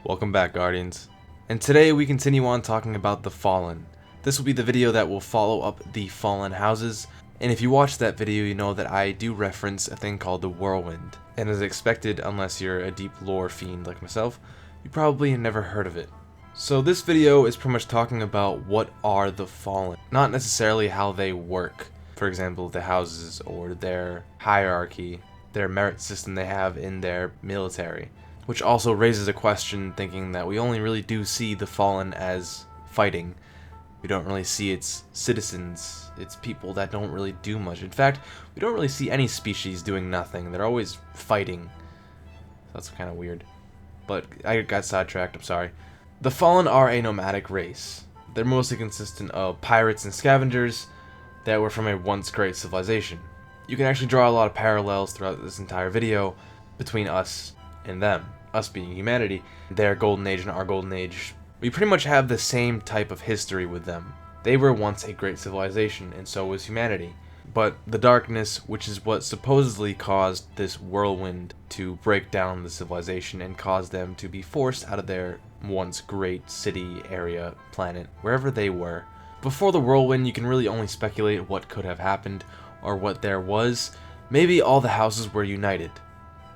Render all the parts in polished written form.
Welcome back, Guardians. And today we continue on talking about the Fallen. This will be the video that will follow up the Fallen houses, and if you watched that video you know that I do reference a thing called the Whirlwind. And as expected, unless you're a deep lore fiend like myself, you probably have never heard of it. So this video is pretty much talking about what are the Fallen, not necessarily how they work. For example, the houses or their hierarchy, their merit system they have in their military. Which also raises a question thinking that we only really do see the Fallen as fighting. We don't really see its citizens, its people that don't really do much. In fact, we don't really see any species doing nothing. They're always fighting. That's kind of weird. But I got sidetracked, I'm sorry. The Fallen are a nomadic race. They're mostly consistent of pirates and scavengers that were from a once great civilization. You can actually draw a lot of parallels throughout this entire video between us and them. Us being humanity, their golden age and our golden age. We pretty much have the same type of history with them. They were once a great civilization, and so was humanity. But the darkness, which is what supposedly caused this whirlwind to break down the civilization and cause them to be forced out of their once great city, area, planet, wherever they were. Before the whirlwind, you can really only speculate what could have happened, or what there was. Maybe all the houses were united.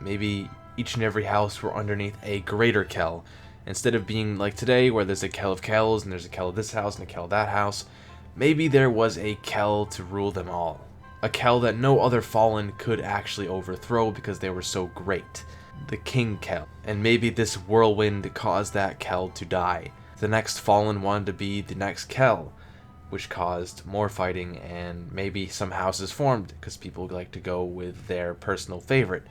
Maybe each and every house were underneath a greater Kell. Instead of being like today, where there's a Kell of Kells, and there's a Kell of this house, and a Kell of that house, maybe there was a Kell to rule them all. A Kell that no other Fallen could actually overthrow because they were so great. The King Kell. And maybe this whirlwind caused that Kell to die. The next Fallen wanted to be the next Kell, which caused more fighting, and maybe some houses formed, because people like to go with their personal favorite.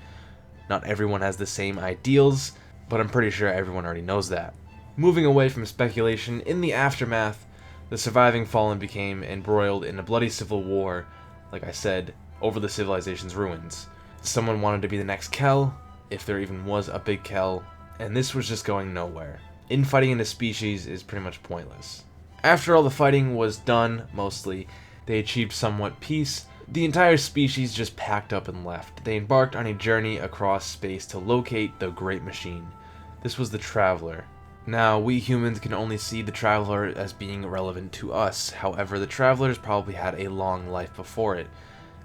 Not everyone has the same ideals, but I'm pretty sure everyone already knows that. Moving away from speculation, in the aftermath, the surviving Fallen became embroiled in a bloody civil war, like I said, over the civilization's ruins. Someone wanted to be the next Kell, if there even was a big Kell, and this was just going nowhere. Infighting in a species is pretty much pointless. After all the fighting was done, mostly, they achieved somewhat peace. The entire species just packed up and left. They embarked on a journey across space to locate the Great Machine. This was the Traveler. Now, we humans can only see the Traveler as being relevant to us. However, the Traveler's probably had a long life before it.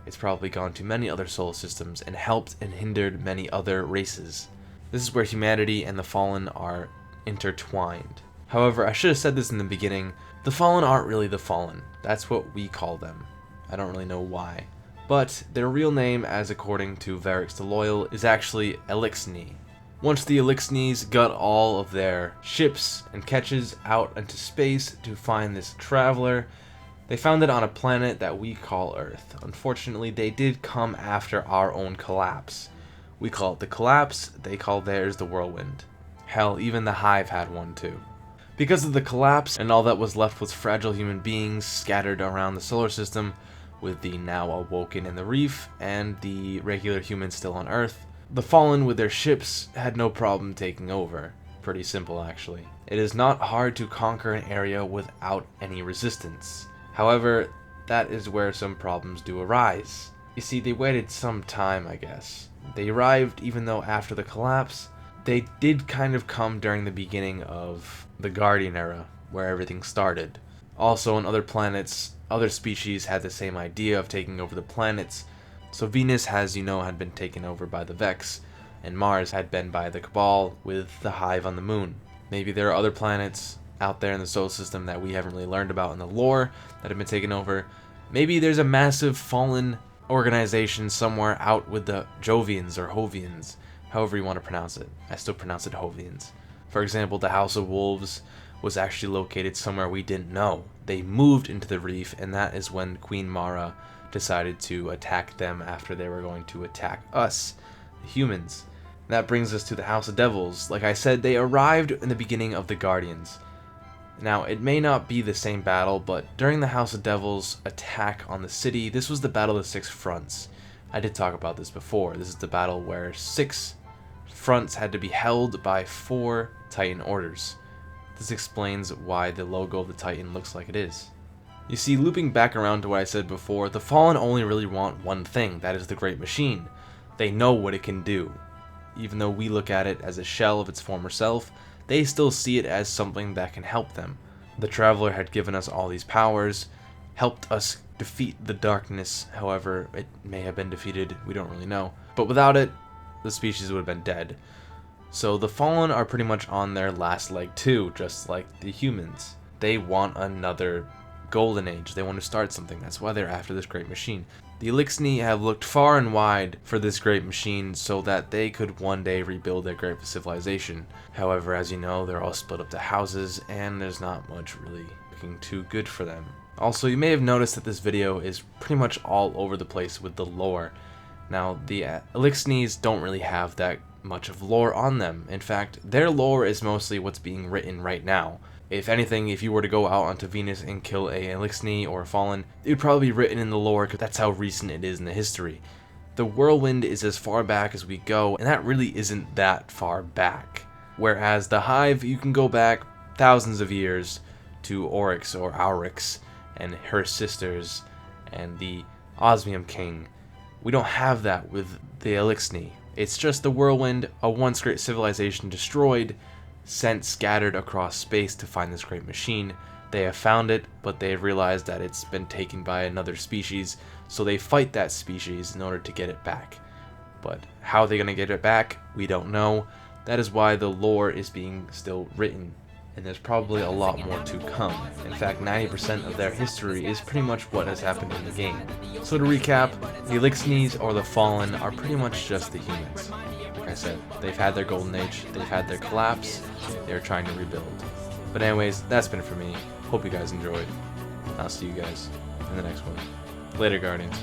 It's probably gone to many other solar systems and helped and hindered many other races. This is where humanity and the Fallen are intertwined. However, I should have said this in the beginning. The Fallen aren't really the Fallen. That's what we call them. I don't really know why. But their real name, as according to Varix the Loyal, is actually Eliksni. Once the Eliksnis got all of their ships and catches out into space to find this Traveler, they found it on a planet that we call Earth. Unfortunately, they did come after our own collapse. We call it the Collapse, they call theirs the Whirlwind. Hell, even the Hive had one too. Because of the collapse, and all that was left was fragile human beings scattered around the solar system, with the now awoken in the reef, and the regular humans still on Earth, the Fallen with their ships had no problem taking over. Pretty simple, actually. It is not hard to conquer an area without any resistance. However, that is where some problems do arise. You see, they waited some time, I guess. They arrived even though after the collapse, they did kind of come during the beginning of the Guardian era, where everything started. Also, on other planets, other species had the same idea of taking over the planets. So Venus, had been taken over by the Vex, and Mars had been by the Cabal with the Hive on the moon. Maybe there are other planets out there in the solar system that we haven't really learned about in the lore that have been taken over. Maybe there's a massive Fallen organization somewhere out with the Jovians or Hovians, however you want to pronounce it. I still pronounce it Hovians. For example, the House of Wolves was actually located somewhere we didn't know. They moved into the reef, and that is when Queen Mara decided to attack them after they were going to attack us, the humans. That brings us to the House of Devils. Like I said, they arrived in the beginning of the Guardians. Now, it may not be the same battle, but during the House of Devils attack on the city, this was the Battle of the Six Fronts. I did talk about this before. This is the battle where 6 fronts had to be held by 4 Titan orders. This explains why the logo of the Titan looks like it is. You see, looping back around to what I said before, the Fallen only really want one thing, that is the Great Machine. They know what it can do. Even though we look at it as a shell of its former self, they still see it as something that can help them. The Traveler had given us all these powers, helped us defeat the darkness. However, it may have been defeated, we don't really know. But without it, the species would have been dead. So the Fallen are pretty much on their last leg too, just like the humans. They want another golden age. They want to start something. That's why they're after this great machine. The Eliksni have looked far and wide for this great machine so that they could one day rebuild their great civilization. However, as you know, they're all split up to houses, and there's not much really looking too good for them. Also, you may have noticed that this video is pretty much all over the place with the lore. Now, the Eliksnis don't really have that much of lore on them. In fact, their lore is mostly what's being written right now. If anything, if you were to go out onto Venus and kill a Eliksni or a Fallen, it would probably be written in the lore because that's how recent it is in the history. The Whirlwind is as far back as we go, and that really isn't that far back. Whereas the Hive, you can go back thousands of years to Oryx or Aurix and her sisters and the Osmium King. We don't have that with the Eliksni. It's just the Whirlwind, a once great civilization destroyed, sent scattered across space to find this great machine. They have found it, but they have realized that it's been taken by another species, so they fight that species in order to get it back. But how they're going to get it back, we don't know. That is why the lore is being still written, and there's probably a lot more to come. In fact, 90% of their history is pretty much what has happened in the game. So to recap, the Eliksnis or the Fallen are pretty much just the humans. Like I said, they've had their golden age, they've had their collapse, they're trying to rebuild. But anyways, that's been it for me. Hope you guys enjoyed. I'll see you guys in the next one. Later, Guardians.